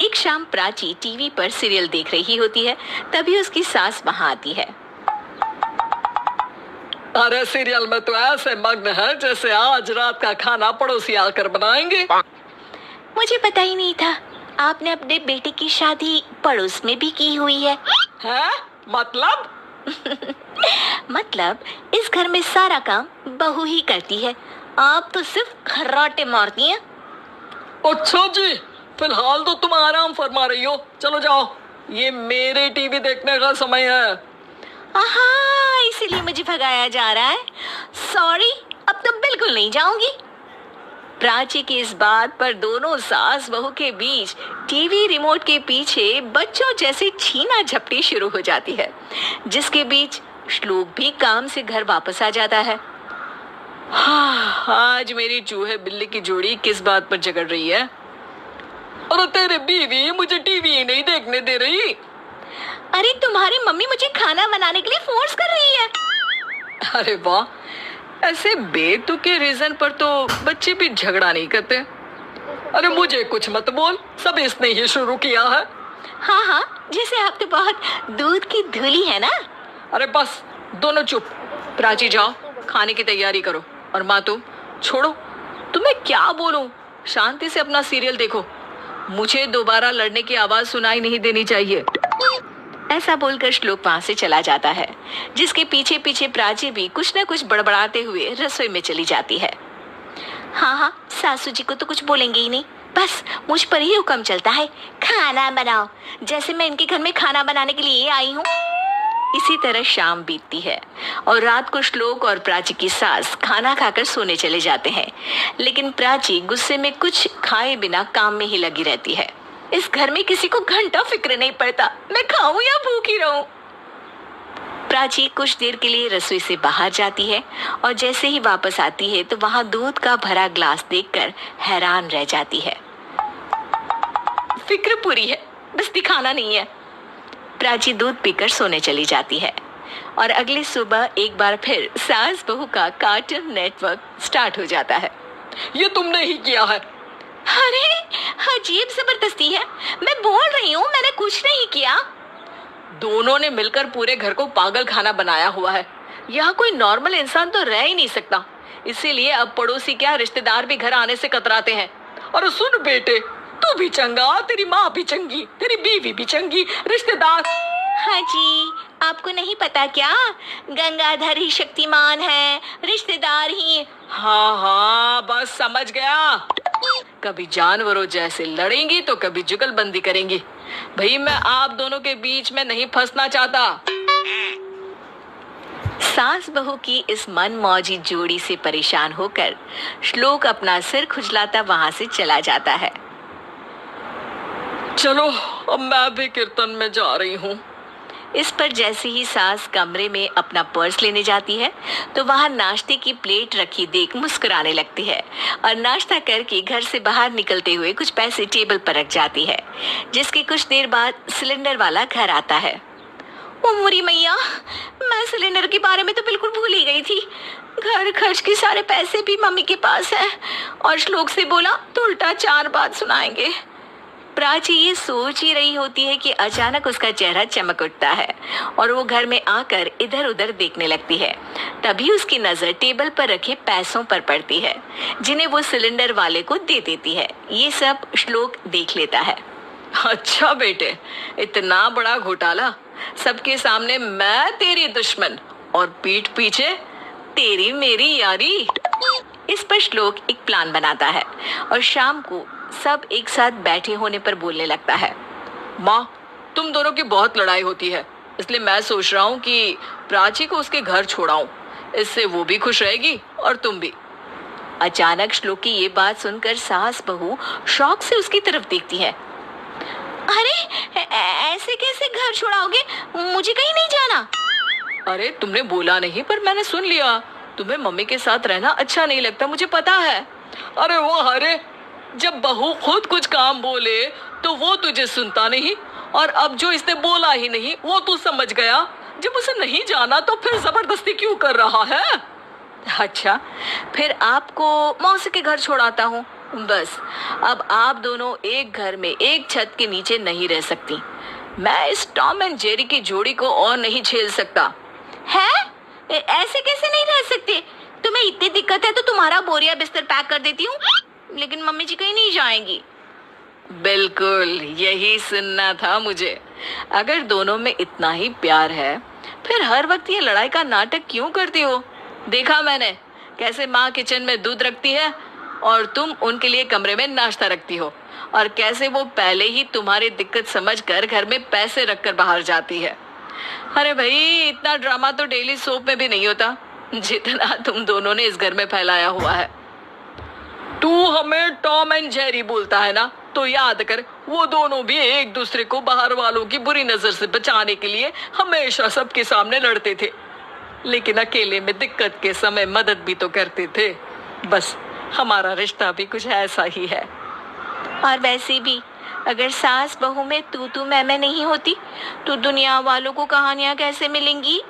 एक शाम प्राची टीवी पर सीरियल देख रही होती है। तभी उसकी सास वहां आती है। अरे सीरियल में तो ऐसे मग्न है जैसे आज रात का खाना पड़ोसी आकर बनाएंगे। मुझे पता ही नहीं था आपने अपने बेटे की शादी पड़ोस में भी की हुई है। हैं? मतलब? मतलब इस घर में सारा काम बहू ही करती है, आप तो सिर्फ खर्राटे मारती हैं। अच्छा जी, फिलहाल तो तुम आराम फरमा रही हो। चलो जाओ, ये मेरे टीवी देखने का समय है। आहा, इसीलिए मुझे भगाया जा रहा है। सॉरी, अब तो बिल्कुल नहीं जाऊंगी। प्राची की इस बात पर दोनों सास बहू के बीच टीवी रिमोट के पीछे बच्चों जैसे छीना झपटी शुरू हो जाती है, जिसके बीच श्लोक भी काम से घर वापस आ जाता है। हाँ, आज मेरी चूहे बिल्ली की जोड़ी किस बात पर झगड़ रही है? और तेरे बीवी मुझे टीवी ही नहीं देखने दे रही। अरे तुम्हारी मम्मी मुझे खाना बनाने के लिए फोर्स कर रही है। अरे वाह, ऐसे बेतुके रीजन पर तो बच्चे भी झगड़ा नहीं करते। अरे मुझे कुछ मत बोल, सब इसने ही शुरू किया है। हाँ हाँ, जैसे आप तो बहुत दूध की धूली है ना। अरे बस, दोनों चुप। प्राची जाओ, खाने की तैयारी करो। और माँ तुम छोड़ो, तुम्हें क्या बोलूं, शांति से अपना सीरियल देखो। मुझे दोबारा लड़ने की आवाज सुनाई नहीं देनी चाहिए। ऐसा बोलकर श्लोक वहां से चला जाता है, जिसके पीछे पीछे प्राची भी कुछ न कुछ बड़बड़ाते हुए रसोई में चली जाती है। हाँ हाँ, सासू जी को तो कुछ बोलेंगे ही नहीं, बस मुझ पर ही हुक्म चलता है, खाना बनाओ, जैसे मैं इनके घर में खाना बनाने के लिए आई हूँ। इसी तरह शाम बीतती है और रात को श्लोक और प्राची की सास खाना खाकर सोने चले जाते हैं, लेकिन प्राची गुस्से में कुछ खाए बिना काम में ही लगी रहती है। इस घर में किसी को घंटा फिक्र नहीं पड़ता, मैं खाऊं या भूखी रहूं। प्राची कुछ देर के लिए रसोई से बाहर जाती है और जैसे ही वापस आती है तो वहां दूध का भरा ग्लास देखकर हैरान रह जाती है। फिक्र पूरी है, बस दिखाना नहीं है। प्राची दूध पीकर सोने चली जाती है और अगली सुबह एक बार फिर सास बहू का कार्टून नेटवर्क स्टार्ट हो जाता है। ये तुमने ही किया है। अरे अजीब जबरदस्ती है, मैं बोल रही हूँ मैंने कुछ नहीं किया। दोनों ने मिलकर पूरे घर को पागल खाना बनाया हुआ है। यहाँ कोई नॉर्मल इंसान तो रह ही नहीं सकता, इसीलिए अब पड़ोसी क्या रिश्तेदार भी घर आने से कतराते हैं। और सुन बेटे, तू भी चंगा, तेरी माँ भी चंगी, तेरी बीवी भी चंगी, रिश्तेदार। हाँ जी, आपको नहीं पता क्या, गंगाधर ही शक्तिमान है, रिश्तेदार ही। हाँ हाँ, बस समझ गया। कभी जानवरों जैसे लड़ेंगी तो कभी जुगलबंदी करेंगी। भाई मैं आप दोनों के बीच में नहीं फंसना चाहता। सास बहू की इस मनमौजी जोड़ी से परेशान होकर श्लोक अपना सिर खुजलाता वहां से चला जाता है। चलो अब मैं भी कीर्तन में जा रही हूँ। इस पर जैसे ही सास कमरे में अपना पर्स लेने जाती है तो वहां नाश्ते की प्लेट रखी देख मुस्कुराने लगती है और नाश्ता करके घर से बाहर निकलते हुए कुछ पैसे टेबल पर रख जाती है, जिसके कुछ देर बाद सिलेंडर वाला घर आता है। ओ मुरी मैया, मैं सिलेंडर के बारे में तो बिल्कुल भूल ही गई थी। घर खर्च के सारे पैसे भी मम्मी के पास है और श्लोक से बोला तो उल्टा 4 बात सुनाएंगे। प्राची ये सोच ही रही होती है कि अचानक उसका चेहरा चमक उठता है और वो घर में आकर इधर उधर देखने लगती है। तभी उसकी नजर टेबल पर रखे पैसों पर पड़ती है, जिन्हें वो सिलेंडर वाले को दे देती है। ये सब श्लोक देख लेता है। अच्छा बेटे, इतना बड़ा घोटाला, सबके सामने मैं तेरी दुश्मन और पीठ पीछे तेरी मेरी यारी। इस पर श्लोक एक प्लान बनाता है और शाम को सब एक साथ बैठे होने पर बोलने लगता है। माँ, तुम दोनों की बहुत लड़ाई होती है, इसलिए मैं सोच रहा हूँ कि प्राची को उसके घर छोड़ाऊं। इससे वो भी खुश रहेगी और तुम भी। अचानक श्लोक की ये बात सुनकर सास बहू शौक से उसकी तरफ देखती है। अरे ऐसे कैसे घर छोड़ाओगे, मुझे कहीं नहीं जाना। अरे तुमने बोला नहीं पर मैंने सुन लिया, तुम्हें मम्मी के साथ रहना अच्छा नहीं लगता, मुझे पता है। अरे वो अरे, जब बहू खुद कुछ काम बोले तो वो तुझे सुनता नहीं, और अब जो इसने बोला ही नहीं वो तू समझ गया। जब उसे नहीं जाना तो फिर जबरदस्ती क्यों कर रहा है? अच्छा, फिर आपको मौसी के घर छोड़ाता हूँ, बस अब आप दोनों एक घर में एक छत के नीचे नहीं रह सकती। मैं इस टॉम एंड जेरी की जोड़ी को और नहीं झेल सकता। है? ऐसे कैसे नहीं रह सकते? तुम्हें इतनी दिक्कत है तो तुम्हारा बोरिया बिस्तर पैक कर देती हूँ, लेकिन मम्मी जी कहीं नहीं जाएंगी। बिल्कुल यही सुनना था मुझे। अगर दोनों में इतना ही प्यार है फिर हर वक्त ये लड़ाई का नाटक क्यों करती हो? देखा मैंने कैसे माँ किचन में दूध रखती है और तुम उनके लिए कमरे में नाश्ता रखती हो, और कैसे वो पहले ही तुम्हारी दिक्कत समझकर घर में पैसे रखकर बाहर जाती है। अरे भाई, इतना ड्रामा तो डेली सोप में भी नहीं होता जितना तुम दोनों ने इस घर में फैलाया हुआ है। तू हमें टॉम एंड जेरी बोलता है ना, तो याद कर वो दोनों भी एक दूसरे को बाहर वालों की बुरी नजर से बचाने के लिए हमेशा सबके सामने लड़ते थे, लेकिन अकेले में दिक्कत के समय मदद भी तो करते थे। बस हमारा रिश्ता भी कुछ ऐसा ही है। और वैसे भी अगर सास बहू में तू मैं नहीं होती तो दुनिया वालों को कहानियां कैसे मिलेंगी?